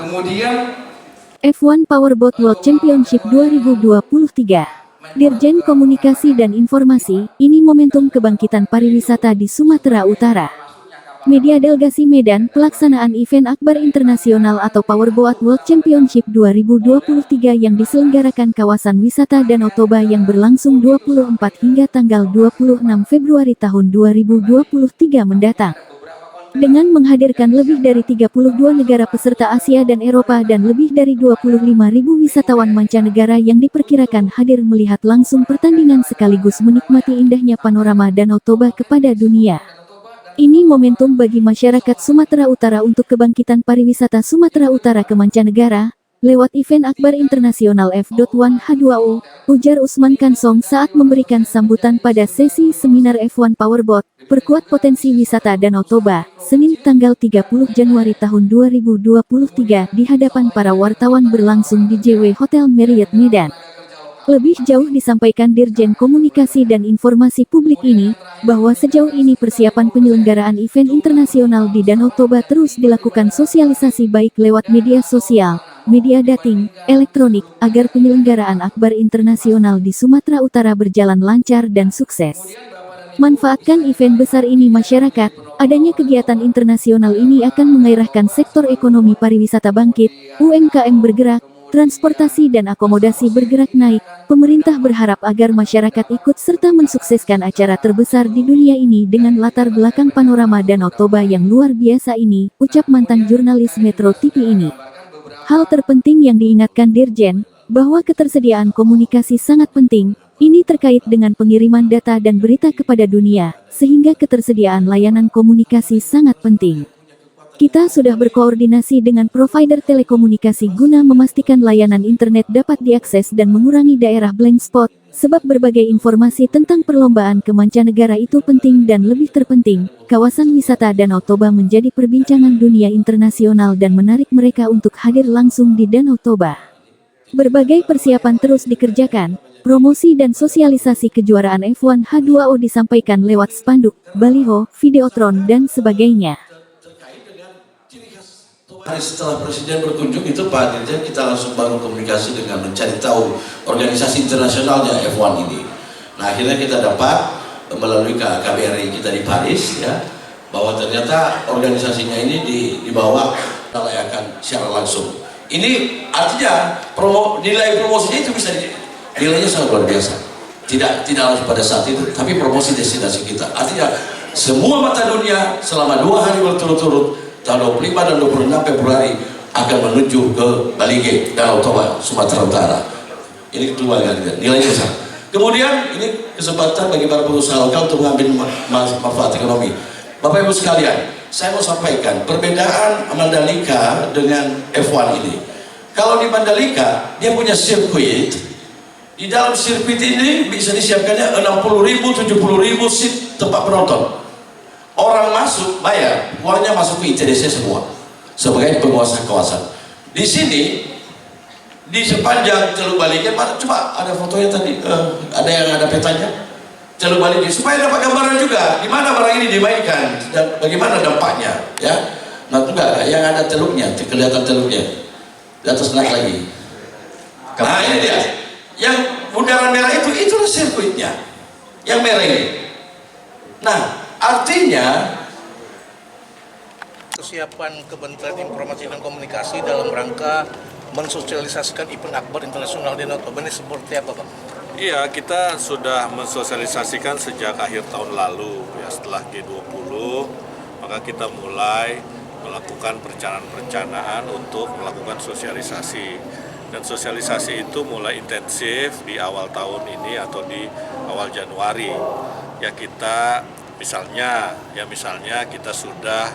Kemudian F1 Powerboat World Championship 2023. Dirjen Komunikasi dan Informasi, ini momentum kebangkitan pariwisata di Sumatera Utara. Media Delegasi Medan, pelaksanaan event Akbar Internasional atau Powerboat World Championship 2023 yang diselenggarakan kawasan wisata Danau Toba yang berlangsung 24 hingga tanggal 26 Februari tahun 2023 mendatang. Dengan menghadirkan lebih dari 32 negara peserta Asia dan Eropa dan lebih dari 25.000 wisatawan mancanegara yang diperkirakan hadir melihat langsung pertandingan sekaligus menikmati indahnya panorama Danau Toba kepada dunia. Ini momentum bagi masyarakat Sumatera Utara untuk kebangkitan pariwisata Sumatera Utara ke mancanegara, lewat event Akbar Internasional F1 H2O, ujar Usman Kansong saat memberikan sambutan pada sesi seminar F1 Powerboat, Perkuat Potensi Wisata Danau Toba, Senin tanggal 30 Januari tahun 2023 di hadapan para wartawan berlangsung di JW Hotel Marriott Medan. Lebih jauh disampaikan Dirjen Komunikasi dan Informasi Publik ini, bahwa sejauh ini persiapan penyelenggaraan event internasional di Danau Toba terus dilakukan sosialisasi baik lewat media sosial, media dating, elektronik, agar penyelenggaraan Akbar Internasional di Sumatera Utara berjalan lancar dan sukses. Manfaatkan event besar ini masyarakat, adanya kegiatan internasional ini akan mengairahkan sektor ekonomi pariwisata bangkit, UMKM bergerak, transportasi dan akomodasi bergerak naik. Pemerintah berharap agar masyarakat ikut serta mensukseskan acara terbesar di dunia ini dengan latar belakang panorama Danau Toba yang luar biasa ini, ucap mantan jurnalis Metro TV ini. Hal terpenting yang diingatkan Dirjen, bahwa ketersediaan komunikasi sangat penting, ini terkait dengan pengiriman data dan berita kepada dunia, sehingga ketersediaan layanan komunikasi sangat penting. Kita sudah berkoordinasi dengan provider telekomunikasi guna memastikan layanan internet dapat diakses dan mengurangi daerah blank spot, sebab berbagai informasi tentang perlombaan ke mancanegara itu penting dan lebih terpenting, kawasan wisata Danau Toba menjadi perbincangan dunia internasional dan menarik mereka untuk hadir langsung di Danau Toba. Berbagai persiapan terus dikerjakan, promosi dan sosialisasi kejuaraan F1 H2O disampaikan lewat spanduk, baliho, videotron dan sebagainya. Hari setelah Presiden berkunjung itu Pak Dirjen kita langsung bangun komunikasi dengan mencari tahu organisasi internasionalnya F1 ini. Nah akhirnya kita dapat melalui KBRI kita di Paris ya, bahwa ternyata organisasinya ini dibawa melayakan secara langsung. Ini artinya nilai promosinya itu bisa nilainya sangat luar biasa. Tidak harus pada saat itu, tapi promosi destinasi kita. Artinya semua mata dunia selama 2 hari berturut-turut tanggal 25 dan 26 Februari akan menuju ke Balige, Danau Toba, Sumatera Utara. Ini kedua kali nilainya besar. Kemudian ini kesempatan bagi para pengusaha lokal untuk mengambil manfaat ekonomi. Bapak Ibu sekalian, saya mau sampaikan perbedaan Mandalika dengan F1 ini. Kalau di Mandalika dia punya sirkuit, di dalam sirkuit ini bisa disiapkannya 60.000, 70.000 seat tempat penonton. Orang masuk bayar, uangnya masuk ke ITDC semua sebagai penguasa kawasan. Di sini di sepanjang Teluk Balige, coba ada fotonya tadi, ada yang ada petanya Teluk Balige supaya dapat gambaran juga di mana barang ini dimainkan dan bagaimana dampaknya, ya. Nah juga yang ada teluknya, kelihatan teluknya. Di atas naik lagi. Nah ini dia, yang bundaran merah itulah sirkuitnya, yang merah ini. Nah artinya kesiapan Kementerian Informasi dan Komunikasi dalam rangka mensosialisasikan event Akbar Internasional Danau Toba ini seperti apa, Pak? Iya, kita sudah mensosialisasikan sejak akhir tahun lalu ya, setelah G20 maka kita mulai melakukan perencanaan untuk melakukan sosialisasi, dan sosialisasi itu mulai intensif di awal tahun ini atau di awal Januari ya. Kita misalnya kita sudah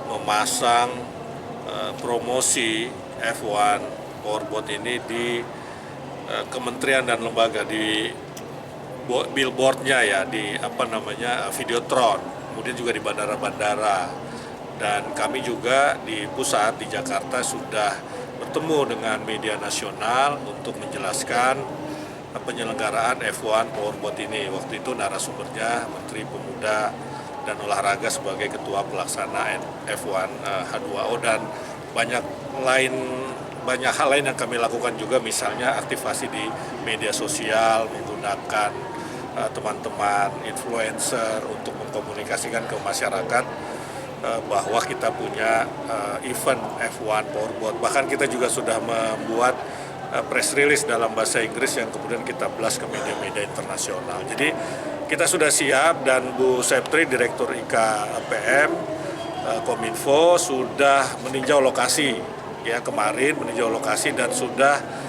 memasang promosi F1 Powerboat ini di kementerian dan lembaga, di billboardnya ya, di Videotron, kemudian juga di bandara-bandara, dan kami juga di pusat di Jakarta sudah bertemu dengan media nasional untuk menjelaskan penyelenggaraan F1 Powerboat ini. Waktu itu narasumbernya Menteri Pemuda dan Olahraga sebagai Ketua Pelaksana F1 H2O, dan banyak banyak hal lain yang kami lakukan juga, misalnya aktivasi di media sosial menggunakan teman-teman influencer untuk mengkomunikasikan ke masyarakat bahwa kita punya event F1 Powerboat. Bahkan kita juga sudah membuat press release dalam bahasa Inggris yang kemudian kita blast ke media-media internasional. Jadi kita sudah siap, dan Bu Septri, Direktur IKPM Kominfo, sudah meninjau lokasi ya, kemarin meninjau lokasi dan sudah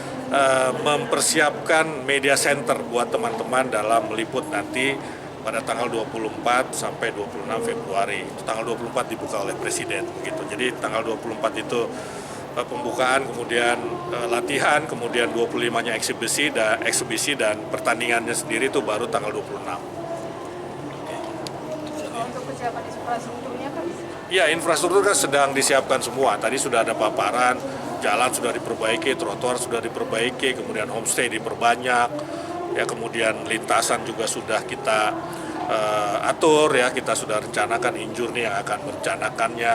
mempersiapkan media center buat teman-teman dalam meliput nanti pada tanggal 24 sampai 26 Februari. Tanggal 24 dibuka oleh Presiden gitu. Jadi tanggal 24 itu pembukaan, kemudian latihan, kemudian 25-nya eksibisi dan pertandingannya sendiri itu baru tanggal 26. Untuk persiapan infrastrukturnya kan? Ya, infrastruktur kan sedang disiapkan semua. Tadi sudah ada paparan, jalan sudah diperbaiki, trotoar sudah diperbaiki, kemudian homestay diperbanyak, ya, kemudian lintasan juga sudah kita atur, ya, kita sudah rencanakan injurni yang akan merencanakannya,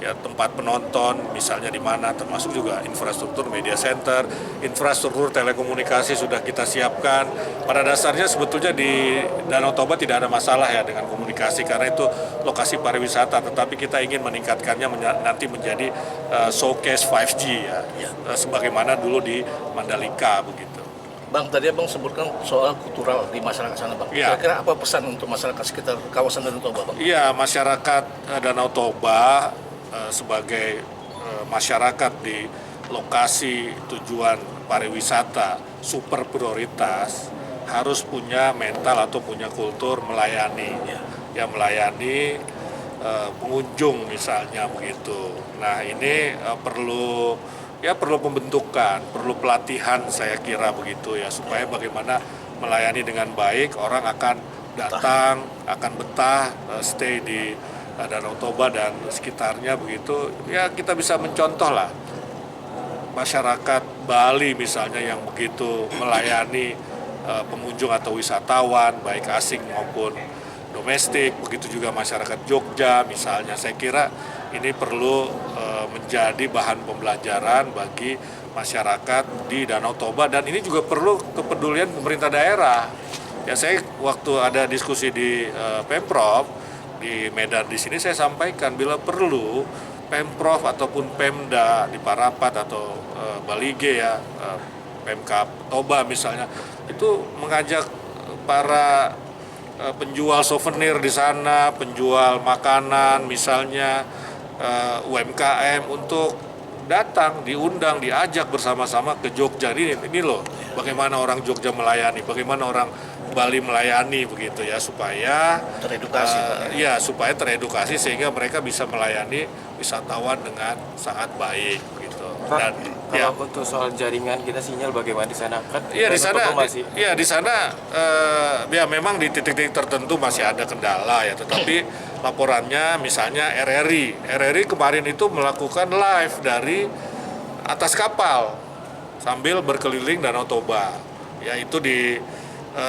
ya, tempat penonton misalnya di mana, termasuk juga infrastruktur media center, infrastruktur telekomunikasi sudah kita siapkan. Pada dasarnya sebetulnya di Danau Toba tidak ada masalah ya dengan komunikasi, karena itu lokasi pariwisata, tetapi kita ingin meningkatkannya nanti menjadi showcase 5G ya, sebagaimana dulu di Mandalika begitu. Bang, tadi Abang sebutkan soal kultural di masyarakat sana, Bang. Ya. Kira-kira apa pesan untuk masyarakat sekitar kawasan Danau Toba, Bang? Iya, masyarakat Danau Toba sebagai masyarakat di lokasi tujuan pariwisata super prioritas harus punya mental atau punya kultur melayani, ya, melayani pengunjung misalnya begitu. Nah, ini perlu pembentukan, perlu pelatihan, saya kira begitu ya, supaya bagaimana melayani dengan baik, orang akan datang, akan betah, stay di Danau Toba dan sekitarnya begitu. Ya, kita bisa mencontoh lah masyarakat Bali misalnya yang begitu melayani pengunjung atau wisatawan baik asing maupun domestik, begitu juga masyarakat Jogja misalnya. Saya kira ini perlu menjadi bahan pembelajaran bagi masyarakat di Danau Toba, dan ini juga perlu kepedulian pemerintah daerah. Ya, saya waktu ada diskusi di Pemprov di Medan di sini, saya sampaikan bila perlu Pemprov ataupun Pemda di Parapat atau Balige ya, Pemkab Toba misalnya, itu mengajak para penjual souvenir di sana, penjual makanan misalnya, UMKM untuk datang, diundang, diajak bersama-sama ke Jogja. Ini loh bagaimana orang Jogja melayani, bagaimana orang Bali melayani begitu ya, supaya Teredukasi. supaya teredukasi sehingga mereka bisa melayani wisatawan dengan sangat baik gitu. Pak, Dan kalau untuk soal jaringan kita sinyal bagaimana di sana? Kan iya di sana, masih di sana ya memang di titik-titik tertentu masih ada kendala ya, tetapi laporannya misalnya RRI kemarin itu melakukan live dari atas kapal sambil berkeliling Danau Toba, ya itu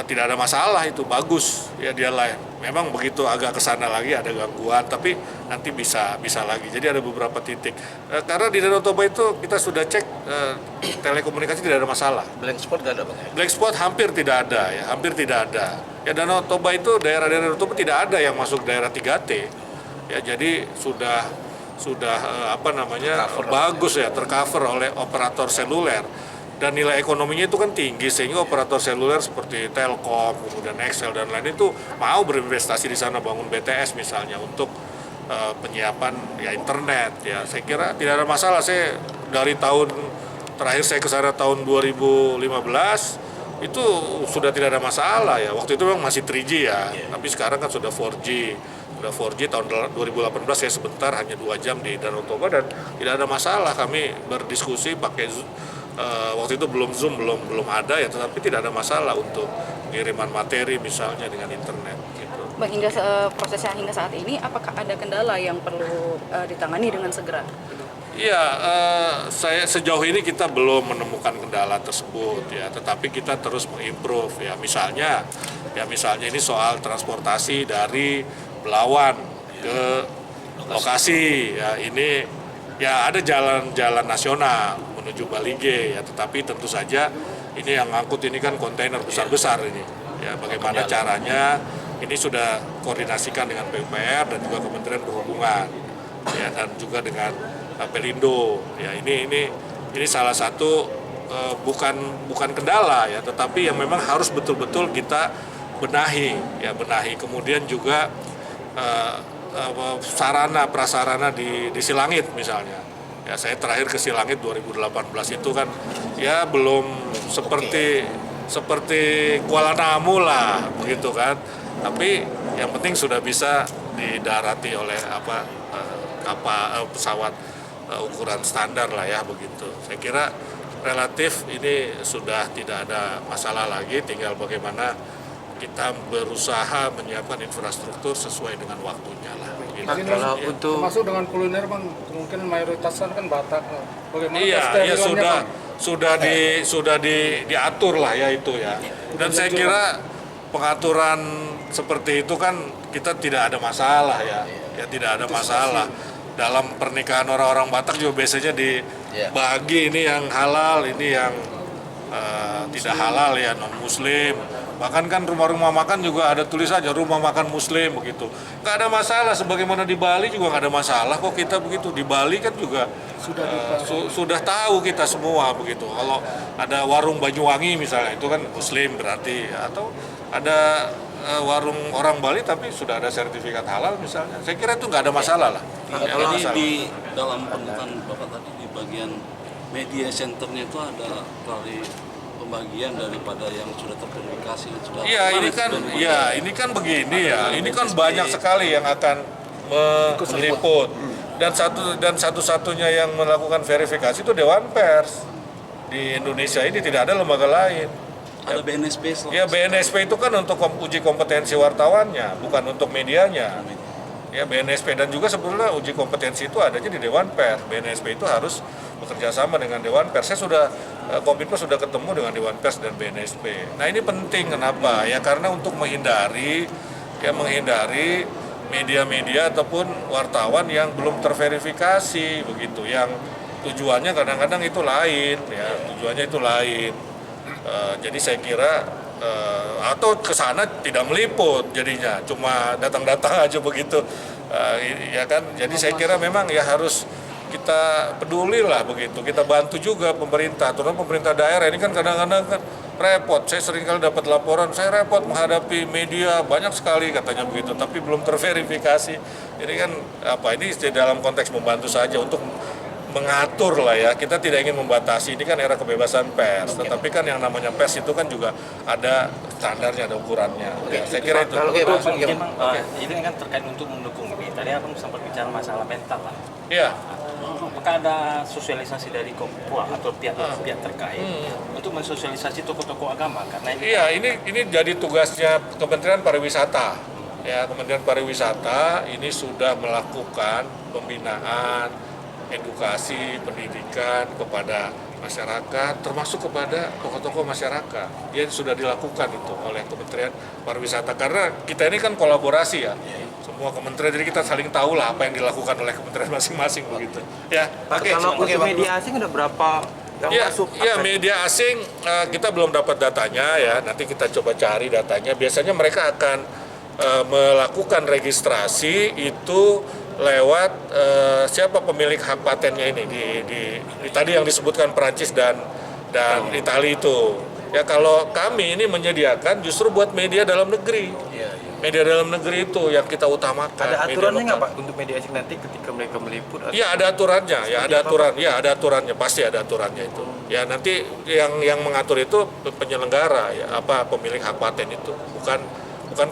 tidak ada masalah, itu bagus ya dia live. Memang begitu agak kesana lagi ada gangguan, tapi nanti bisa lagi. Jadi ada beberapa titik. Karena di Danau Toba itu kita sudah cek telekomunikasi tidak ada masalah. Blank spot nggak ada, Bang? Black spot hampir tidak ada ya, hampir tidak ada. Ya, Danau Toba itu daerah-daerah Danau Toba tidak ada yang masuk daerah 3T. Ya, jadi sudah bagus ya, tercover oleh operator seluler. Dan nilai ekonominya itu kan tinggi, sehingga operator seluler seperti Telkom, kemudian Excel dan lain itu mau berinvestasi di sana, bangun BTS misalnya untuk penyiapan ya internet ya. Saya kira tidak ada masalah. Saya dari terakhir saya ke sana tahun 2015 itu sudah tidak ada masalah ya. Waktu itu memang masih 3G ya, tapi sekarang kan sudah 4G. Sudah 4G tahun 2018 saya sebentar hanya 2 jam di Danau Toba dan tidak ada masalah. Kami berdiskusi pakai waktu itu belum Zoom, belum ada ya, tetapi tidak ada masalah untuk pengiriman materi misalnya dengan internet gitu. Bang, prosesnya hingga saat ini apakah ada kendala yang perlu ditangani dengan segera? Iya, saya sejauh ini kita belum menemukan kendala tersebut ya, tetapi kita terus mengimprove ya. Misalnya ini soal transportasi dari Belawan ke lokasi ya, ini ya ada jalan-jalan nasional menuju Bali G ya, tetapi tentu saja ini yang ngangkut ini kan kontainer besar-besar ini. Ya, bagaimana caranya ini sudah koordinasikan dengan PUPR dan juga Kementerian Perhubungan ya, dan juga dengan Pelindo. Ya, ini salah satu bukan kendala ya, tetapi yang memang harus betul-betul kita benahi. Kemudian juga sarana prasarana di Silangit misalnya. Ya, saya terakhir ke Silangit 2018 itu kan ya belum seperti Kuala Namu lah begitu kan. Tapi yang penting sudah bisa didarati oleh kapal pesawat ukuran standar lah ya begitu. Saya kira relatif ini sudah tidak ada masalah lagi, tinggal bagaimana kita berusaha menyiapkan infrastruktur sesuai dengan waktunya lah. Gitu. Kalau untuk termasuk dengan kuliner bang, kemungkinan mayoritasnya kan Batak. Bagaimana Iya sudah diatur lah ya itu ya. Dan saya kira pengaturan seperti itu kan kita tidak ada masalah ya tidak ada masalah. Dalam pernikahan orang-orang Batak juga biasanya dibagi ini yang halal, ini yang tidak halal ya, non muslim. Bahkan kan rumah-rumah makan juga ada tulis aja rumah makan muslim begitu. Nggak ada masalah, sebagaimana di Bali juga nggak ada masalah kok kita begitu. Di Bali kan juga sudah tahu kita semua begitu. Kalau ada warung Banyuwangi misalnya itu kan muslim berarti, atau ada warung orang Bali tapi sudah ada sertifikat halal misalnya. Saya kira itu nggak ada masalah lah. Tadi di dalam pembukaan Bapak tadi di bagian media centernya itu ada dari pembagian daripada yang sudah terverifikasi dan sudah. Iya, ini kan begini ya. Ini kan banyak sekali yang akan meliput. Dan satu-satunya yang melakukan verifikasi itu Dewan Pers. Di Indonesia ini tidak ada lembaga lain. Ada BNSP. Ya, BNSP itu kan untuk uji kompetensi wartawannya, bukan untuk medianya. Ya, BNSP dan juga sebetulnya uji kompetensi itu adanya di Dewan Pers. BNSP itu harus bekerja sama dengan Dewan Pers. Saya sudah Kominfo sudah ketemu dengan Dewan Pers dan BNSP. Nah, ini penting kenapa? Ya karena untuk menghindari media-media ataupun wartawan yang belum terverifikasi begitu, yang tujuannya kadang-kadang itu lain ya, jadi saya kira atau ke sana tidak meliput jadinya, cuma datang-datang aja begitu ya kan. Jadi saya kira memang ya harus kita peduli lah begitu, kita bantu juga pemerintah, terutama pemerintah daerah ini kan kadang-kadang kan repot. Saya sering kali dapat laporan, saya repot menghadapi media banyak sekali katanya begitu, tapi belum terverifikasi. Jadi kan ini dalam konteks membantu saja untuk mengatur lah ya. Kita tidak ingin membatasi, ini kan era kebebasan pers, tetapi kan yang namanya pers itu kan juga ada standarnya, ada ukurannya. Ya, saya kira itu. Ini kan terkait untuk mendukung ini. Tadi aku sempat bicara masalah mental lah. Iya. Apakah ada sosialisasi dari Kominfo atau pihak terkait untuk mensosialisasi tokoh-tokoh agama? Karena ini jadi tugasnya Kementerian Pariwisata. Ya, Kementerian Pariwisata ini sudah melakukan pembinaan, edukasi, pendidikan kepada masyarakat, termasuk kepada tokoh-tokoh masyarakat. Dia sudah dilakukan itu oleh Kementerian Pariwisata, karena kita ini kan kolaborasi ya, semua kementerian, jadi kita saling tahu lah apa yang dilakukan oleh kementerian masing-masing begitu. Ya, Kalau untuk media asing ada berapa yang masuk? Ya, media asing kita belum dapat datanya ya, nanti kita coba cari datanya. Biasanya mereka akan melakukan registrasi itu lewat siapa pemilik hak patennya ini di tadi yang disebutkan Perancis dan Italia itu. Ya, kalau kami ini menyediakan justru buat media dalam negeri. Media dalam negeri itu yang kita utamakan. Ada aturannya nggak Pak untuk media asing nanti ketika mereka meliput? Ya, ada aturannya, ada aturannya, pasti ada aturannya itu. Ya, nanti yang mengatur itu penyelenggara ya, pemilik hak paten itu, bukan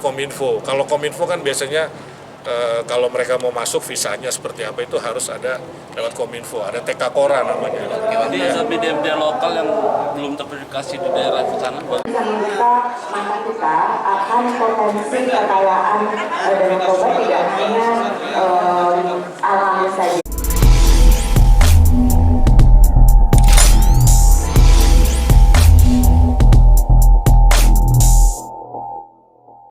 Kominfo. Kalau Kominfo kan biasanya kalau mereka mau masuk visanya seperti apa itu harus ada lewat Kominfo, ada TK Kora namanya. Jadi media lokal yang belum terverifikasi di daerah sana. Bisa membuka mata kita akan potensi kekayaan dan narkoba tidak hanya alami saja.